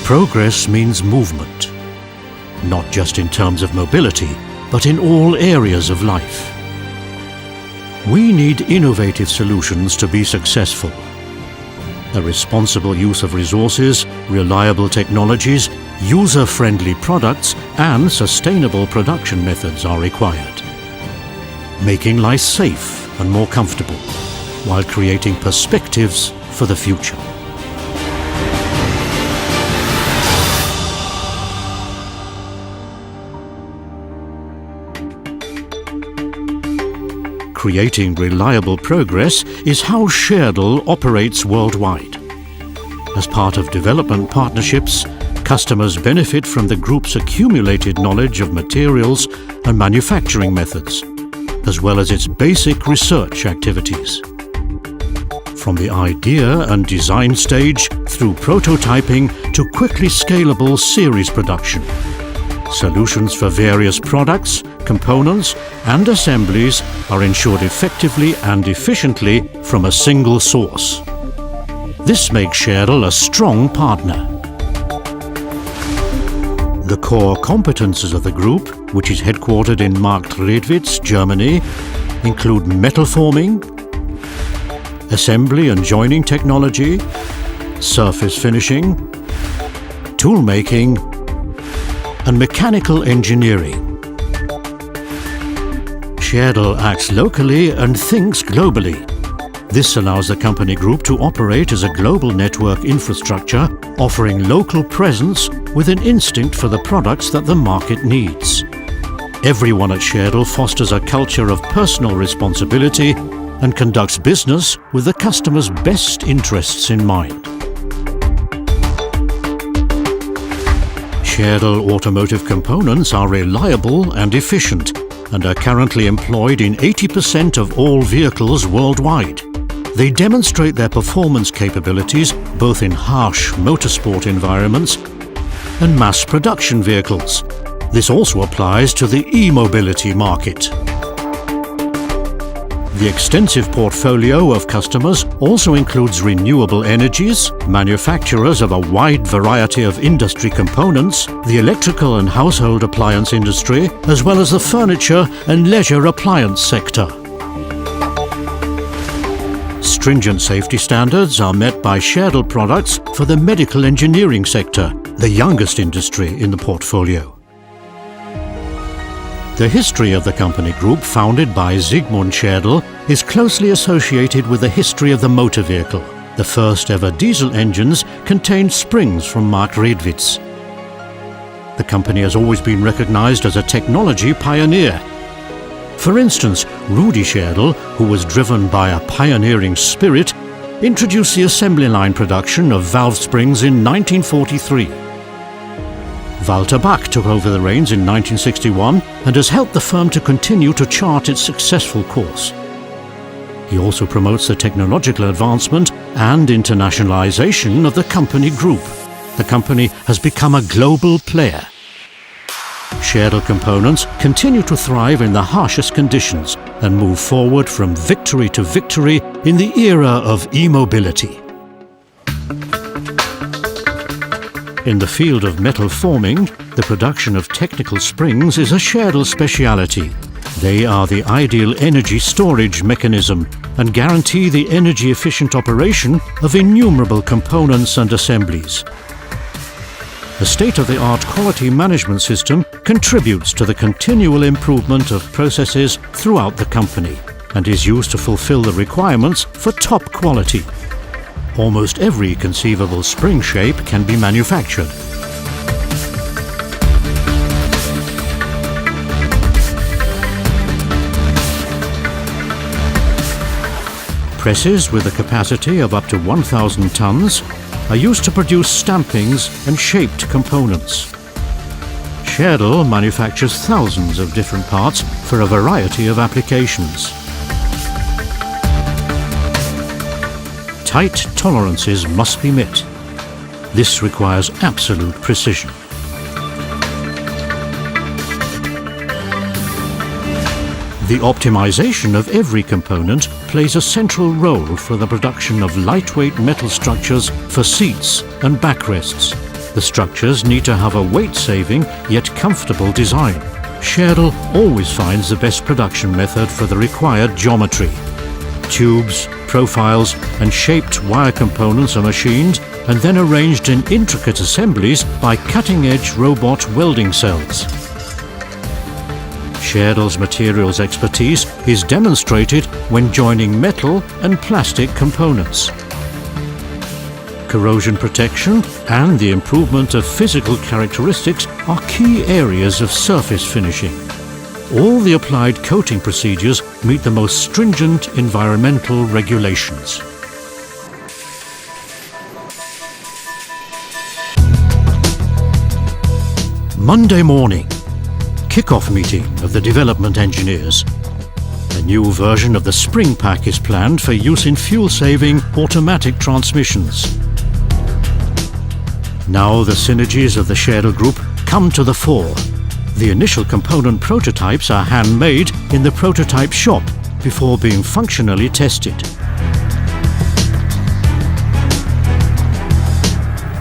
Progress means movement, not just in terms of mobility, but in all areas of life. We need innovative solutions to be successful. A responsible use of resources, reliable technologies, user-friendly products and sustainable production methods are required. Making life safe and more comfortable, while creating perspectives for the future. Creating reliable progress is how Scherdel operates worldwide. As part of development partnerships, customers benefit from the group's accumulated knowledge of materials and manufacturing methods, as well as its basic research activities. From the idea and design stage through prototyping to quickly scalable series production, solutions for various products, components and assemblies are ensured effectively and efficiently from a single source. This makes Scherdel a strong partner. The core competences of the group, which is headquartered in Marktredwitz, Germany, include metal forming, assembly and joining technology, surface finishing, tool making, and mechanical engineering. Scherdel acts locally and thinks globally. This allows the company group to operate as a global network infrastructure, offering local presence with an instinct for the products that the market needs. Everyone at Scherdel fosters a culture of personal responsibility and conducts business with the customer's best interests in mind. Scherdel automotive components are reliable and efficient and are currently employed in 80% of all vehicles worldwide. They demonstrate their performance capabilities both in harsh motorsport environments and mass production vehicles. This also applies to the e-mobility market. The extensive portfolio of customers also includes renewable energies, manufacturers of a wide variety of industry components, the electrical and household appliance industry, as well as the furniture and leisure appliance sector. Stringent safety standards are met by Scherdel products for the medical engineering sector, the youngest industry in the portfolio. The history of the company group, founded by Sigmund Scherdel, is closely associated with the history of the motor vehicle. The first ever diesel engines contained springs from Marktredwitz. The company has always been recognized as a technology pioneer. For instance, Rudi Scherdel, who was driven by a pioneering spirit, introduced the assembly line production of valve springs in 1943. Walter Bach took over the reins in 1961 and has helped the firm to continue to chart its successful course. He also promotes the technological advancement and internationalization of the company group. The company has become a global player. Scherdel components continue to thrive in the harshest conditions and move forward from victory to victory in the era of e-mobility. In the field of metal forming, the production of technical springs is a Scherdel speciality. They are the ideal energy storage mechanism and guarantee the energy-efficient operation of innumerable components and assemblies. A state-of-the-art quality management system contributes to the continual improvement of processes throughout the company and is used to fulfill the requirements for top quality. Almost every conceivable spring shape can be manufactured. Presses with a capacity of up to 1,000 tons are used to produce stampings and shaped components. Scherdel manufactures thousands of different parts for a variety of applications. Tight tolerances must be met. This requires absolute precision. The optimization of every component plays a central role for the production of lightweight metal structures for seats and backrests. The structures need to have a weight-saving yet comfortable design. Scherdel always finds the best production method for the required geometry. Tubes, profiles and shaped wire components are machined and then arranged in intricate assemblies by cutting-edge robot welding cells. Scherdel's materials expertise is demonstrated when joining metal and plastic components. Corrosion protection and the improvement of physical characteristics are key areas of surface finishing. All the applied coating procedures meet the most stringent environmental regulations. Monday morning, kick-off meeting of the development engineers. A new version of the spring pack is planned for use in fuel-saving automatic transmissions. Now the synergies of the Scherdel Group come to the fore. The initial component prototypes are handmade in the prototype shop before being functionally tested.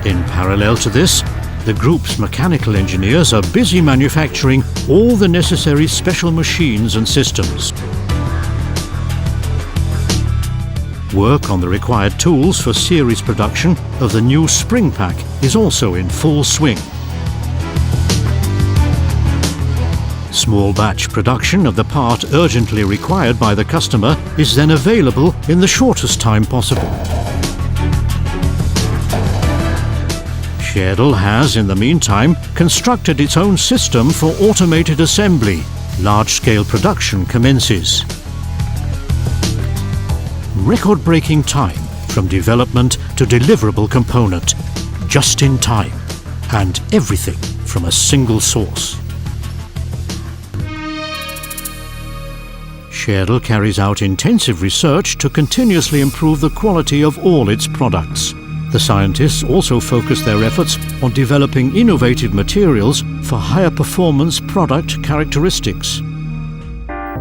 In parallel to this, the group's mechanical engineers are busy manufacturing all the necessary special machines and systems. Work on the required tools for series production of the new spring pack is also in full swing. Small batch production of the part urgently required by the customer is then available in the shortest time possible. Scherdel has, in the meantime, constructed its own system for automated assembly. Large-scale production commences. Record-breaking time from development to deliverable component, just in time, and everything from a single source. Scherdel carries out intensive research to continuously improve the quality of all its products. The scientists also focus their efforts on developing innovative materials for higher performance product characteristics.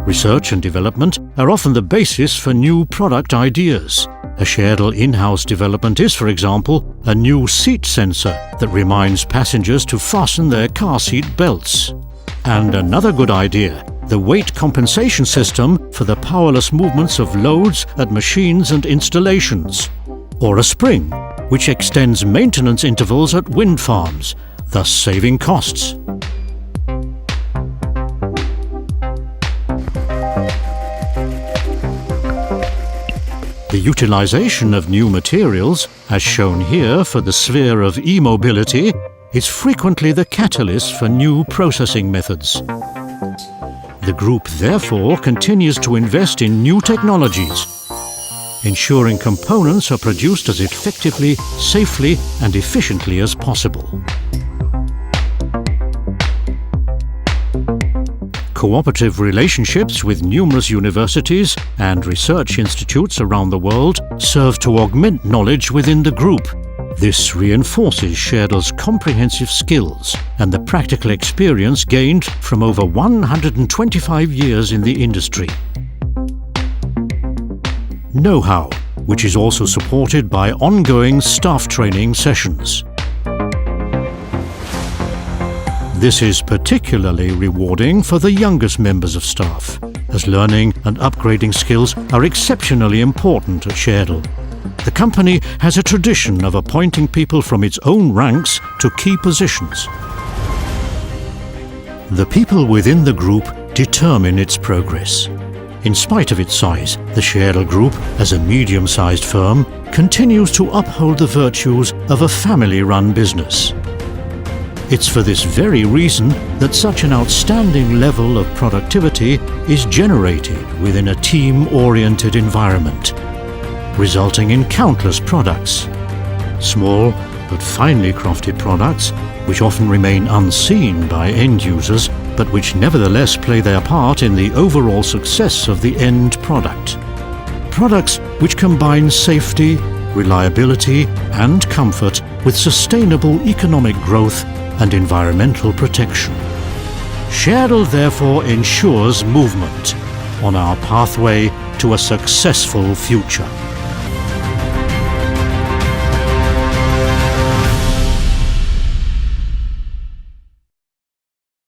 Research and development are often the basis for new product ideas. A Scherdel in-house development is, for example, a new seat sensor that reminds passengers to fasten their car seat belts. And another good idea, the weight compensation system for the powerless movements of loads at machines and installations. Or a spring, which extends maintenance intervals at wind farms, thus saving costs. The utilization of new materials, as shown here for the sphere of e-mobility, is frequently the catalyst for new processing methods. The group therefore continues to invest in new technologies, ensuring components are produced as effectively, safely and efficiently as possible. Cooperative relationships with numerous universities and research institutes around the world serve to augment knowledge within the group. This reinforces Scherdel's comprehensive skills and the practical experience gained from over 125 years in the industry. Know-how, which is also supported by ongoing staff training sessions. This is particularly rewarding for the youngest members of staff, as learning and upgrading skills are exceptionally important at Scherdel. The company has a tradition of appointing people from its own ranks to key positions. The people within the group determine its progress. In spite of its size, the Scherdel Group, as a medium-sized firm, continues to uphold the virtues of a family-run business. It's for this very reason that such an outstanding level of productivity is generated within a team-oriented environment, resulting in countless products. Small but finely crafted products, which often remain unseen by end users, but which nevertheless play their part in the overall success of the end product. Products which combine safety, reliability and comfort with sustainable economic growth and environmental protection. Scherdel therefore ensures movement on our pathway to a successful future.